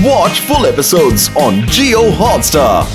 Watch full episodes on Jio Hotstar.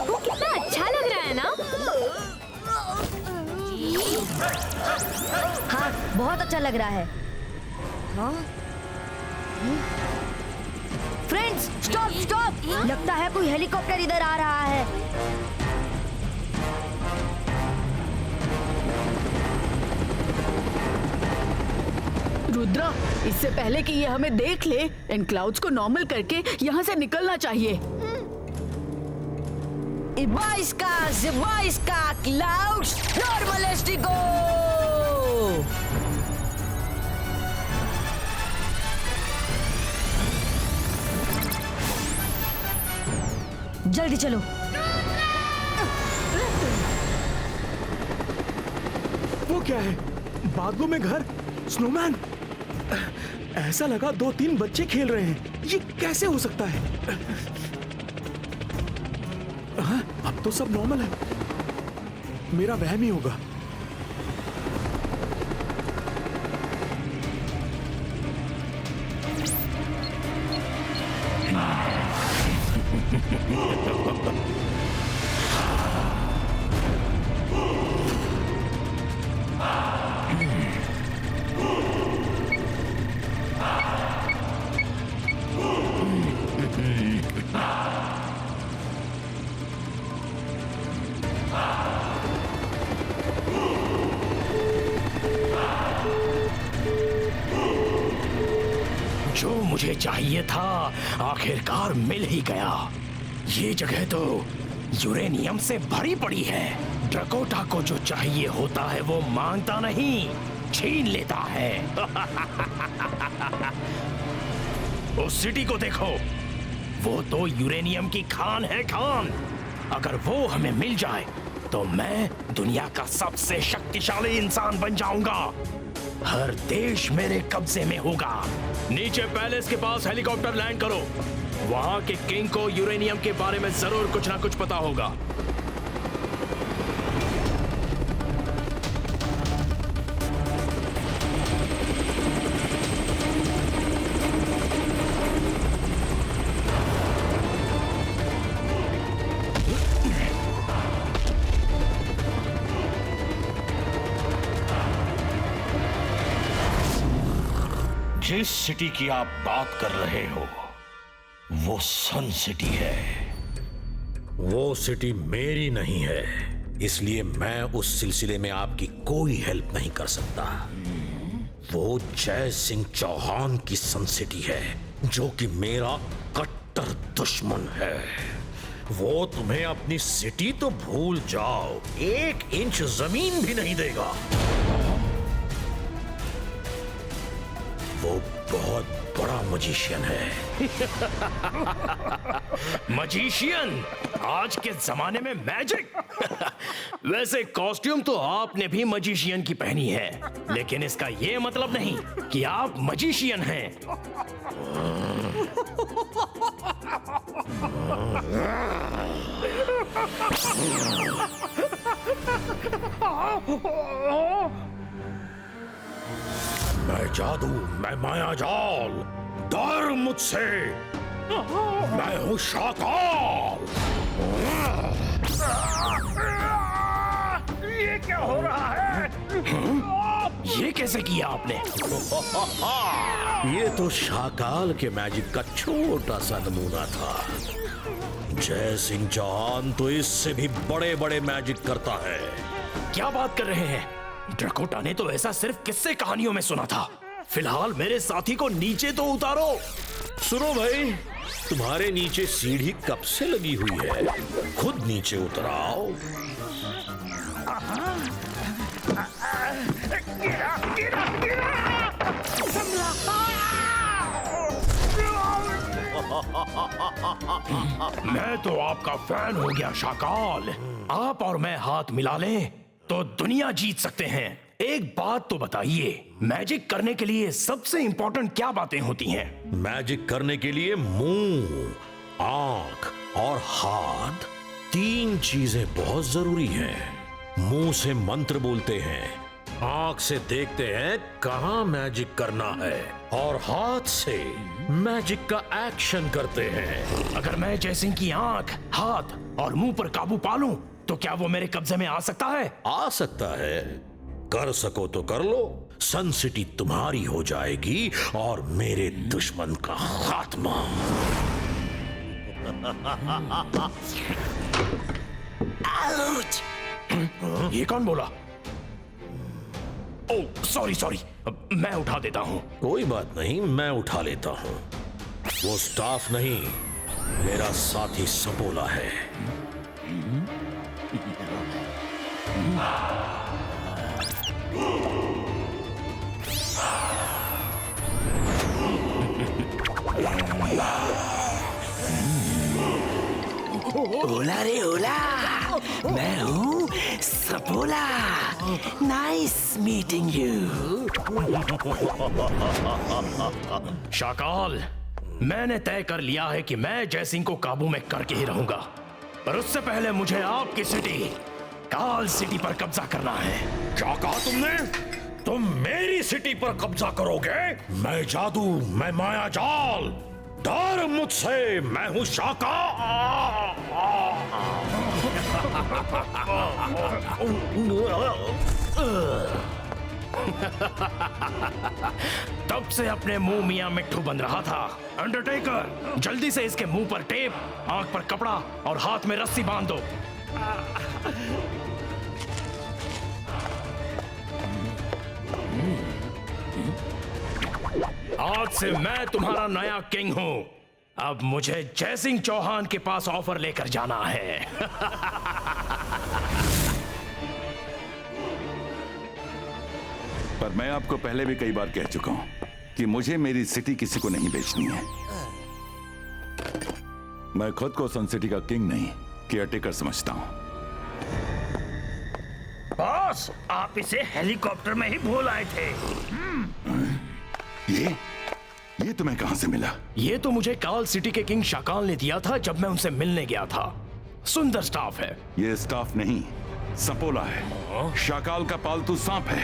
वो कितना अच्छा लग रहा है ना? हाँ, बहुत अच्छा लग रहा है। हाँ? Friends, stop stop! लगता है कोई हेलीकॉप्टर इधर आ रहा है। रुद्रा, इससे पहले कि ये हमें देख ले, इन क्लाउड्स को नॉर्मल करके यहाँ से निकलना चाहिए। Ibaiska, clouds, normalistico! जल्दी चलो। वो क्या है? बादलों में घर, स्नोमैन। ऐसा लगा 2-3 बच्चे खेल रहे हैं। ये कैसे हो सकता है? हाँ, अब तो सब नॉर्मल है। मेरा वहम ही होगा। जो मुझे चाहिए था आखिरकार मिल ही गया। ये जगह तो यूरेनियम से भरी पड़ी है। ड्रकोटा को जो चाहिए होता है वो मांगता नहीं, छीन लेता है। उस सिटी को देखो, वो तो यूरेनियम की खान है, खान। अगर वो हमें मिल जाए तो मैं दुनिया का सबसे शक्तिशाली इंसान बन जाऊंगा। हर देश मेरे कब्जे में होगा। नीचे पैलेस के पास हेलीकॉप्टर लैंड करो। वहां के किंग को यूरेनियम के बारे में जरूर कुछ ना कुछ पता होगा। जिस सिटी की आप बात कर रहे हो वो सन सिटी है। वो सिटी मेरी नहीं है, इसलिए मैं उस सिलसिले में आपकी कोई हेल्प नहीं कर सकता। वो जय सिंह चौहान की सन सिटी है, जो कि मेरा कट्टर दुश्मन है। वो तुम्हें अपनी सिटी तो भूल जाओ, 1 इंच जमीन भी नहीं देगा। वो बहुत बड़ा मजिशियन है। मजिशियन? आज के जमाने में मैजिक? वैसे कॉस्ट्यूम तो आपने भी मजिशियन की पहनी है, लेकिन इसका ये मतलब नहीं कि आप मजिशियन हैं। मैं जादू, मैं माया जाल, डर मुझसे। मैं हूं शाकाल। ये क्या हो रहा है? ये कैसे किया आपने? ये तो शाकाल के मैजिक का छोटा सा नमूना था। जय सिंह चौहान तो इससे भी बड़े बड़े मैजिक करता है। क्या बात कर रहे हैं? ड्रकोटा ने तो ऐसा सिर्फ किस्से कहानियों में सुना था। फिलहाल मेरे साथी को नीचे तो उतारो। सुनो भाई, तुम्हारे नीचे सीढ़ी कब से लगी हुई है? खुद नीचे उतर आओ। मैं तो आपका फैन हो गया शाकाल। आप और मैं हाथ मिला लें तो दुनिया जीत सकते हैं। एक बात तो बताइए, मैजिक करने के लिए सबसे इंपॉर्टेंट क्या बातें होती हैं? मैजिक करने के लिए मुंह, आंख और हाथ, 3 चीजें बहुत जरूरी हैं। मुंह से मंत्र बोलते हैं, आंख से देखते हैं कहां मैजिक करना है, और हाथ से मैजिक का एक्शन करते हैं। अगर मैं जयसिंह की आंख, हाथ और मुंह पर काबू पा लूं, तो क्या वो मेरे कब्जे में आ सकता है? आ सकता है। कर सको तो कर लो। सन सिटी तुम्हारी हो जाएगी और मेरे दुश्मन का खात्मा। ये कौन बोला? ओह सॉरी, मैं उठा देता हूँ। कोई बात नहीं, मैं उठा लेता हूँ। वो स्टाफ नहीं, मेरा साथी सपोला है। ओला रे ओला, मैं हूँ सपोला। Nice meeting you. शाकाल, मैंने तय कर लिया है कि मैं जयसिंह को काबू में करके ही रहूंगा, पर उससे पहले मुझे आपकी सिटी काल सिटी पर कब्जा करना है। क्या कहा तुमने? तुम मेरी सिटी पर कब्जा करोगे? मैं जादू, मैं माया जाल, डर मुझसे, मैं हूं शाका। तब से अपने मुंह मियां मिट्ठू बन रहा था। अंडरटेकर, जल्दी से इसके मुंह पर टेप, आंख पर कपड़ा और हाथ में रस्सी बांध दो। आज से मैं तुम्हारा नया किंग हूं। अब मुझे जयसिंह चौहान के पास ऑफर लेकर जाना है। पर मैं आपको पहले भी कई बार कह चुका हूं कि मुझे मेरी सिटी किसी को नहीं बेचनी है। मैं खुद को सन सिटी का किंग नहीं, केयरटेकर समझता हूं। बॉस, आप इसे हेलीकॉप्टर में ही भूल आए थे। ये तुम्हें कहां से मिला? ये तो मुझे काल सिटी के किंग शाकाल ने दिया था जब मैं उनसे मिलने गया था। सुंदर स्टाफ है। ये स्टाफ नहीं, सपोला है। शाकाल का पालतू सांप है।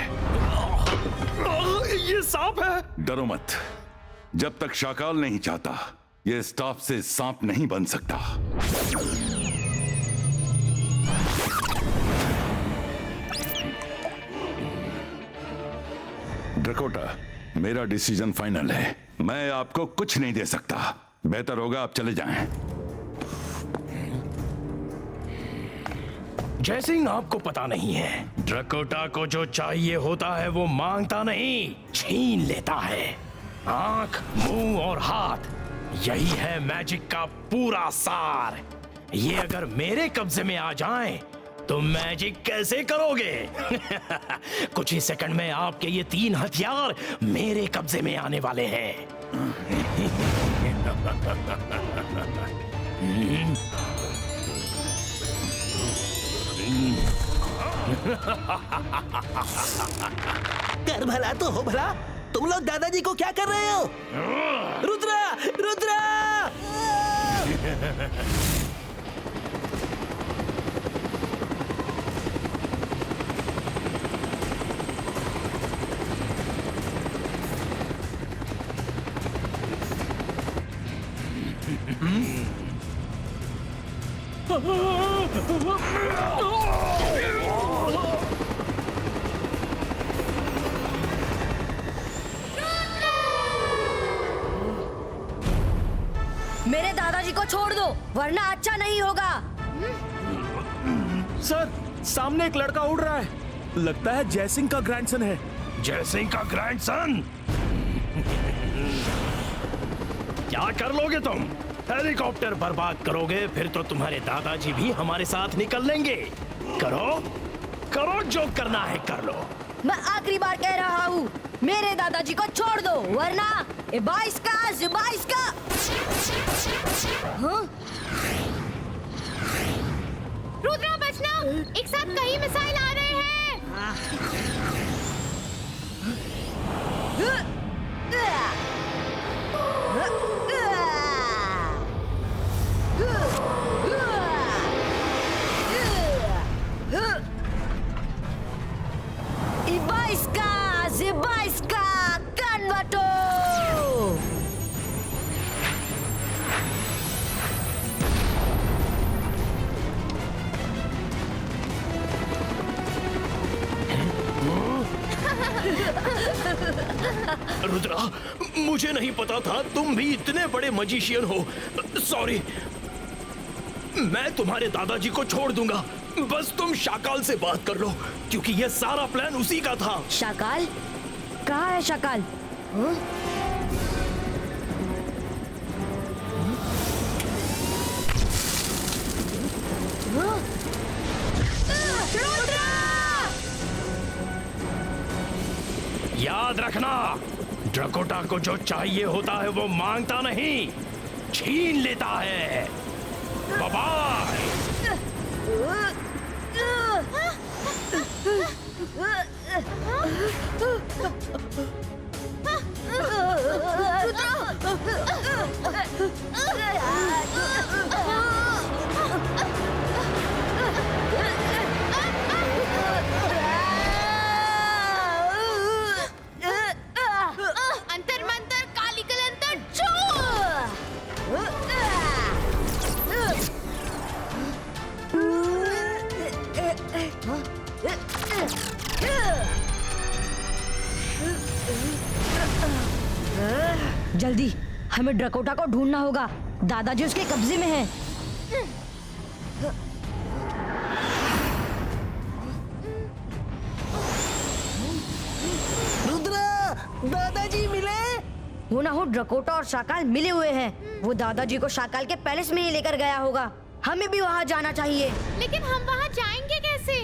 ये सांप है? डरो मत, जब तक शाकाल नहीं चाहता ये स्टाफ से सांप नहीं बन सकता। ड्रकोटा, मेरा डिसीजन फाइनल है। मैं आपको कुछ नहीं दे सकता। बेहतर होगा आप चले जाएं। जयसिंह, आपको पता नहीं है, ड्रकोटा को जो चाहिए होता है वो मांगता नहीं, छीन लेता है। आंख, मुंह और हाथ, यही है मैजिक का पूरा सार। ये अगर मेरे कब्जे में आ जाएं, तो मैजिक कैसे करोगे? कुछ ही सेकंड में आपके ये 3 हथियार मेरे कब्जे में आने वाले हैं। कर भला तो हो भला, तुम लोग दादाजी को क्या कर रहे हो? रुद्रा, रुद्रा! मेरे दादाजी को छोड़ दो, वरना अच्छा नहीं होगा। सर, सामने एक लड़का उड़ रहा है। लगता है जयसिंह का ग्रैंडसन है। जयसिंह का ग्रैंडसन? क्या कर लोगे तुम? हेलीकॉप्टर बर्बाद करोगे, फिर तो तुम्हारे दादाजी भी हमारे साथ निकल लेंगे। करो, करो, जो करना है कर लो। मैं आखिरी बार कह रहा हूँ, मेरे दादाजी को छोड़ दो, वरना ये 22 का हाँ? रुद्रा बचना, एक साथ कई मिसाइल आ रहे हैं। Ibaiska Kanbato! रुद्रा, मुझे नहीं पता था तुम भी इतने बड़े मजिशियन हो। सॉरी, मैं तुम्हारे दादाजी को छोड़ दूंगा, बस तुम शाकाल से बात कर लो, क्योंकि ये सारा प्लान उसी का था। शाकाल? कहाँ है शाकाल? हाँ? याद रखना, ड्रकोटा को जो चाहिए होता है वो मांगता नहीं, छीन लेता है। बाय। अंतर मंतर काली कलंतर छू। जल्दी, हमें ड्रकोटा को ढूंढना होगा, दादाजी उसके कब्जे में हैं। रुद्रा, दादाजी मिले? हो ना हो ड्रकोटा और शाकाल मिले हुए हैं। वो दादाजी को शाकाल के पैलेस में ही लेकर गया होगा। हमें भी वहाँ जाना चाहिए। लेकिन हम वहाँ जाएंगे कैसे?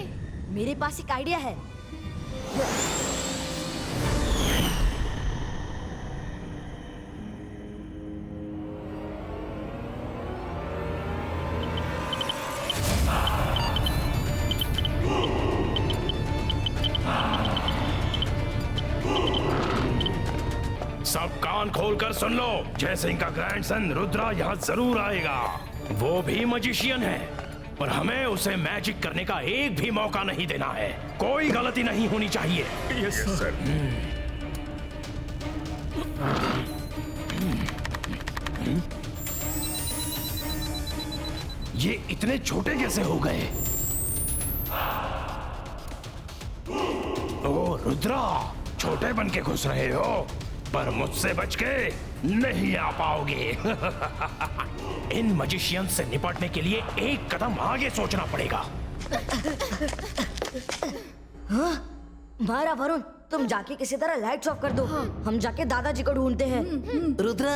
मेरे पास एक आइडिया है। सब कान खोलकर सुन लो, जयसिंह का ग्रैंडसन रुद्रा यहाँ जरूर आएगा। वो भी मजिशियन है, पर हमें उसे मैजिक करने का एक भी मौका नहीं देना है। कोई गलती नहीं होनी चाहिए। Yes sir. ये इतने छोटे कैसे हो गए? ओ रुद्रा, छोटे बन के घुस रहे हो, पर मुझसे बच के नहीं आ पाओगे। इन मजिशियन से निपटने के लिए एक कदम आगे सोचना पड़ेगा। हाँ? मारा वरुण, तुम जाके किसी तरह लाइट्स ऑफ कर दो। हम जाके दादाजी को ढूंढते हैं। रुद्रा,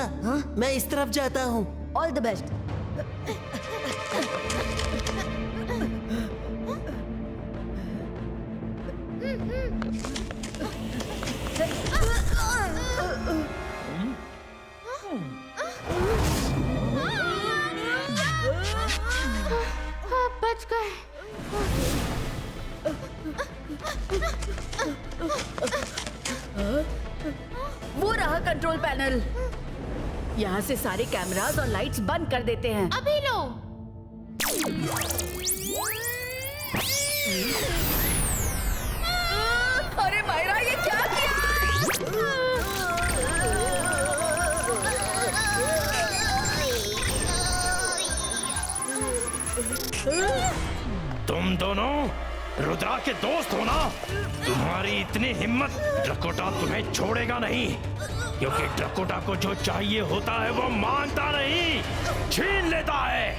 मैं इस तरफ जाता हूँ। All the best. बच गए। वो रहा कंट्रोल पैनल। यहाँ से सारे कैमरास और लाइट्स बंद कर देते हैं। अभी लो। अरे मायरा, ये क्या किया? तुम दोनों रुद्रा के दोस्त हो ना? तुम्हारी इतनी हिम्मत, ड्रकोटा तुम्हें छोड़ेगा नहीं, क्योंकि ड्रकोटा को जो चाहिए होता है वो मांगता नहीं, छीन लेता है।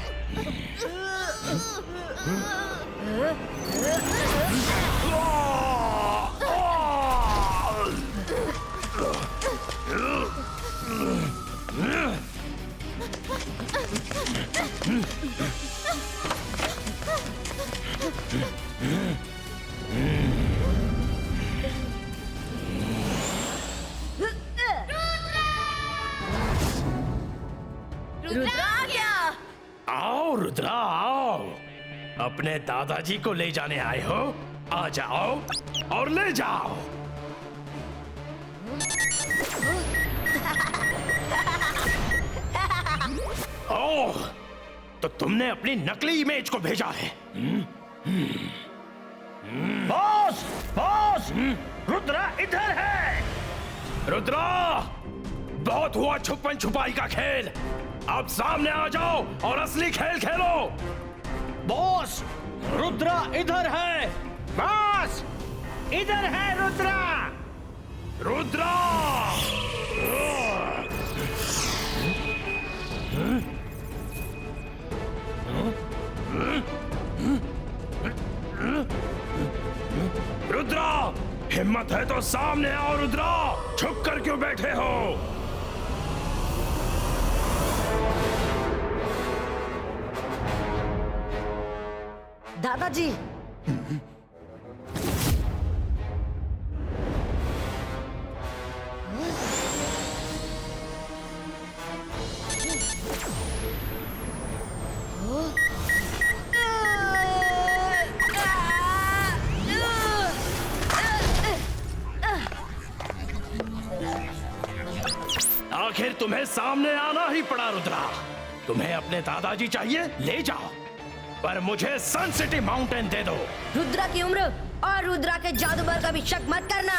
आओ रुद्रा आओ, अपने दादाजी को ले जाने आए हो, आ जाओ और ले जाओ। ओह, तो तुमने अपनी नकली इमेज को भेजा है। बॉस बॉस, रुद्रा इधर है। रुद्रा, बहुत हुआ छुपन छुपाई का खेल, अब सामने आ जाओ और असली खेल खेलो। बॉस, रुद्रा इधर है। बॉस, इधर है रुद्रा। रुद्रा! रुद्रा, हिम्मत है तो सामने आओ रुद्रा, छुप कर क्यों बैठे हो? दादाजी, आखिर तुम्हें सामने आना ही पड़ा रुद्रा। तुम्हें अपने दादाजी चाहिए, ले जाओ, पर मुझे सन सिटी माउंटेन दे दो। रुद्रा की उम्र और रुद्रा के जादूगर का भी शक मत करना।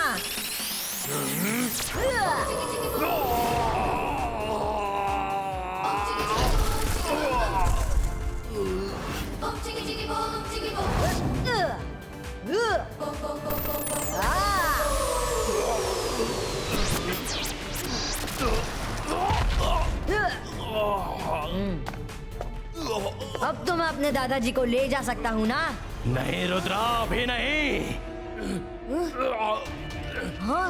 अब तो मैं अपने दादाजी को ले जा सकता हूँ ना? नहीं रुद्रा, अभी नहीं। हाँ?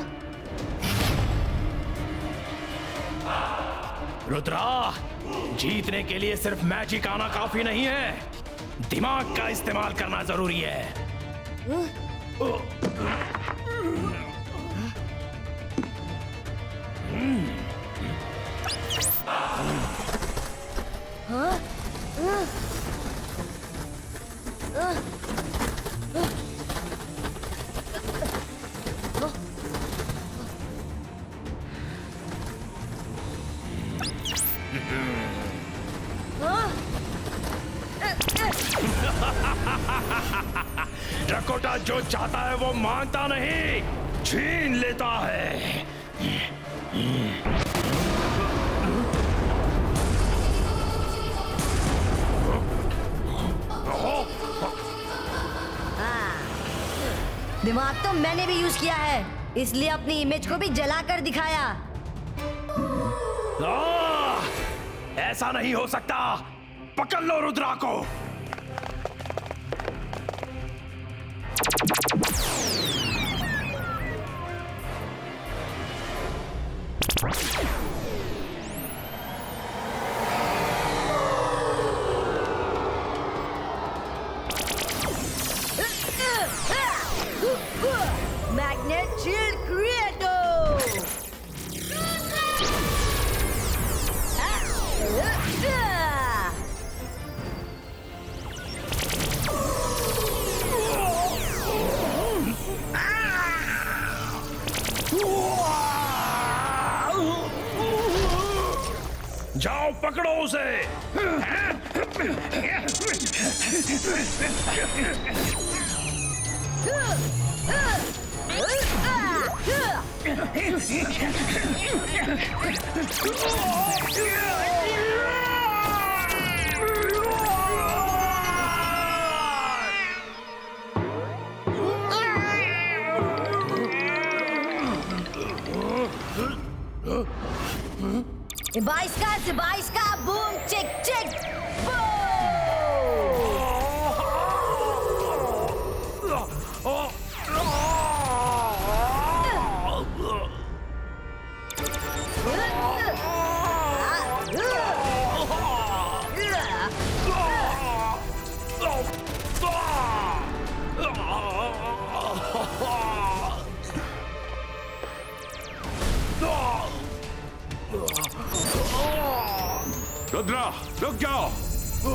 रुद्रा, जीतने के लिए सिर्फ मैजिक आना काफी नहीं है, दिमाग का इस्तेमाल करना जरूरी है। डकोटा जो चाहता है वो मांगता नहीं, छीन लेता है। दिमाग तो मैंने भी यूज किया है, इसलिए अपनी इमेज को भी जलाकर दिखाया। ऐसा नहीं हो सकता, पकड़ लो रुद्रा को। मैग्नेट शील्ड क्रिएटो। जाओ पकड़ो उसे। बाईस का बूम चिक चिक रुद्रा, रुक जाओ। मैं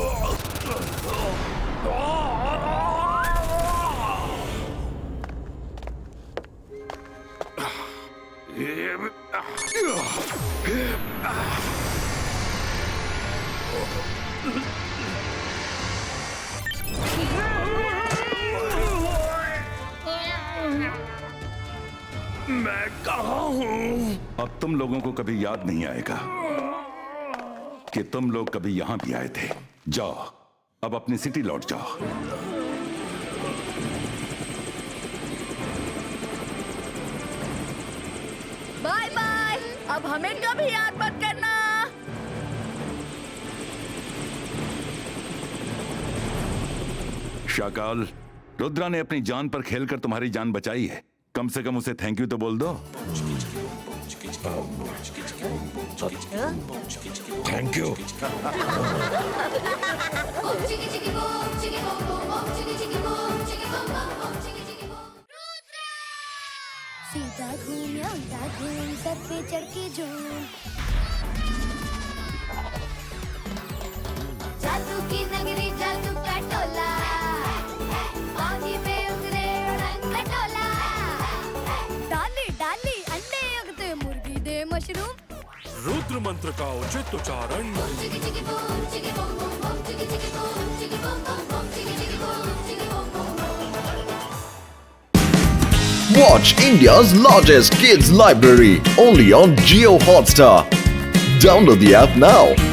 कहाँ हूँ? अब तुम लोगों को कभी याद नहीं आएगा कि तुम लोग कभी यहां भी आए थे। जाओ, अब अपनी सिटी लौट जाओ। Bye bye. अब हमें कभी याद मत करना। शाकाल, रुद्रा ने अपनी जान पर खेलकर तुम्हारी जान बचाई है। कम से कम उसे थैंक यू तो बोल दो। Thank you. सीधा घूम या उल्टा घूम, सर पे चढ़ के झूम। जादू की नगरी, जादू का टोला, बागी में उतरे उड़न खटोला। डाली डाली अंडे उगते, मुर्गी दे मशरूम। रुद्र मंत्र का उचित उच्चारण। Watch India's largest kids library only on Jio Hotstar. Download the app now.